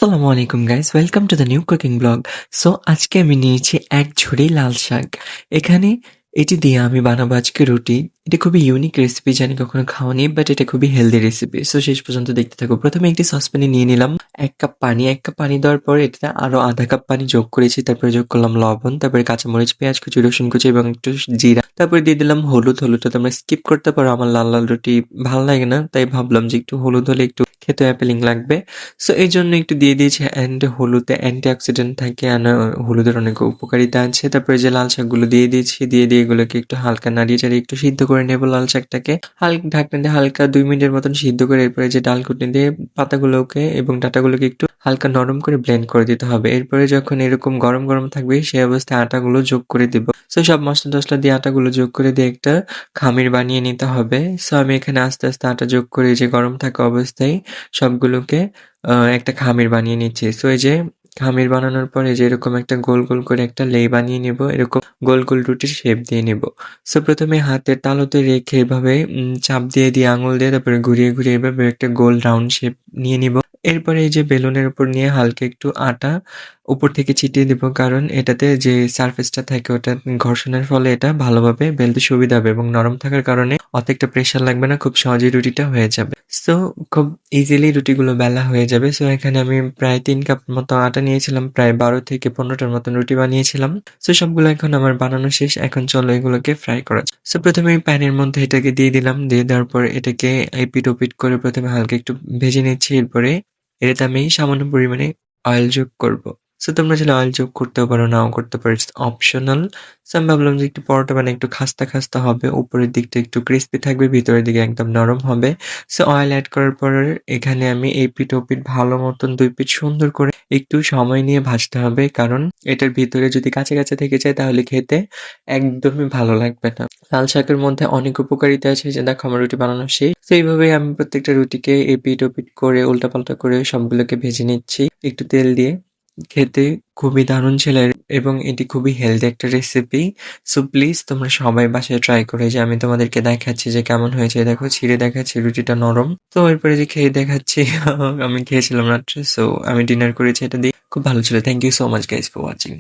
আসসালামু আলাইকুম guys, welcome to the new cooking blog. So আজকে আমি নিয়েছি এক ঝুড়ি লাল শাক। এখানে এটি দিয়ে আমি বানাবো আজকে রুটি। এটা খুবই ইউনিক রেসিপি, জানি কখনো খাওয়ানি, বাট এটা খুবই হেলদি রেসিপি। সো শেষ পর্যন্ত দেখতে থাকো। প্রথমে একটি সসপ্যানে নিয়ে নিলাম 1 কাপ পানি। 1 কাপ পানি দেওয়ার পরে এটাতে আরো আধা কাপ পানি যোগ করেছি। তারপরে যোগ করলাম লবণ, তারপরে কাঁচামরিচ, পেঁয়াজ কুচি, রসুন কুচি এবং একটু জিরা। তারপরে দিয়ে দিলাম হলুদ। হলুদটা তোমরা স্কিপ করতে পারো, আমার লাল লাল রুটি ভালো লাগে না, তাই ভাবলাম যে একটু হলুদ হলে একটু খেতে অ্যাপেলিং লাগবে। সো এই জন্য একটু দিয়ে দিয়েছি। অ্যান্ড হলুদে অ্যান্টি অক্সিডেন্ট থাকে, হলুদের অনেক উপকারিতা আছে। তারপরে যে লাল শাকগুলো দিয়ে দিয়েছি, দিয়ে এগুলোকে একটু হালকা নাড়িয়ে চাড়িয়ে একটু সিদ্ধ করে নেবো। লাল শাকটাকে হালকা ঢাকনা দিয়ে হালকা 2 মিনিটের মতন সিদ্ধ করে এরপরে যে ডালকুটনি দিয়ে পাতাগুলোকে এবং ডাঁটাগুলোকে একটু হালকা নরম করে ব্লেন্ড করে দিতে হবে। এরপরে যখন এরকম গরম গরম থাকবে সেই অবস্থায় আটাগুলো যোগ করে দিব। সো সব মশলা টসলা দিয়ে আটাগুলো যোগ করে দিয়ে একটা খামির বানিয়ে নিতে হবে। সো আমি এখানে আস্তে আস্তে আটা যোগ করে যে গরম থাকা অবস্থায় সবগুলোকে একটা খামির বানিয়ে নিচ্ছি। সো এই যে খামির বানানোর পরে যে এরকম একটা গোল গোল করে একটা লেই বানিয়ে নেব, এরকম গোল গোল রুটির শেপ দিয়ে নেব। সো প্রথমে হাতের তালুতে রেখে এভাবে চাপ দিয়ে দিয়ে আঙুল দিয়ে তারপরে ঘুরিয়ে ঘুরিয়ে এভাবে একটা গোল রাউন্ড শেপ নিয়ে নিব। এরপরে এই যে বেলুনের উপর নিয়ে হালকা একটু আটা উপর থেকে ছিটিয়ে দিব, কারণ এটাতে যে সারফেসটা থাকে ওটা ঘর্ষণের ফলে এটা ভালোভাবে বেলতে সুবিধা হবে এবং নরম থাকার কারণে অত একটা প্রেশার লাগবে না, খুব সহজেই রুটিটা হয়ে যাবে। সো খুব ইজিলি রুটিগুলো বেলা হয়ে যাবে। সো এখানে আমি প্রায় 3 কাপ মতো আটা নিয়েছিলাম, প্রায় 12 থেকে 15টার মতন রুটি বানিয়েছিলাম। সো সবগুলো এখন আমার বানানো শেষ। এখন চলো এগুলোকে ফ্রাই করা যাক। সো প্রথমে আমি প্যানের মধ্যে এটাকে দিয়ে দিলাম। দিয়ে দেওয়ার পর এটাকে এপিট ওপিট করে প্রথমে হালকা একটু ভেজে নিচ্ছি। এরপরে এটাতে আমি সামান্য পরিমাণে অয়েল যোগ করব। সো তোমরা চাইলে অয়েল যোগ করতেও পারো, নাও করতে পারো, ইটস অপশনাল। সো আমি ভাবলাম যে একটু পরোটা মানে একটু খাস্তা খাস্তা হবে, উপরের দিকটা একটু ক্রিস্পি থাকবে, ভিতরের দিকে একদম নরম হবে। সো অয়েল অ্যাড করার পর এখানে আমি এই পিঠ ও পিঠ ভালো মতন 2 পিঠ সুন্দর করে একটু সময় নিয়ে ভাজতে হবে, কারণ এটার ভিতরে যদি কাঁচা কাঁচা থেকে যায় তাহলে খেতে একদমই ভালো লাগবে না। লাল শাকের মধ্যে অনেক উপকারিতা আছে, যে দেখো আমার রুটি বানানো শেষ। তো এইভাবেই আমি প্রত্যেকটা রুটিকে এপিট ওপিট করে উল্টাপাল্টা করে সবগুলোকে ভেজে নিচ্ছি একটু তেল দিয়ে। খেতে খুবই দারুণ ছিল এবং এটি খুবই হেলদি একটা রেসিপি। সো প্লিজ তোমরা সবাই বাসায় ট্রাই করে, যে আমি তোমাদেরকে দেখাচ্ছি যে কেমন হয়েছে। দেখো ছিঁড়ে দেখাচ্ছি, রুটিটা নরম। তো এরপরে যে খেয়ে দেখাচ্ছি। আমি খেয়েছিলাম রাত্রে, সো আমি ডিনার করেছি এটা দিয়ে, খুব ভালো ছিল। Thank you so much guys for watching.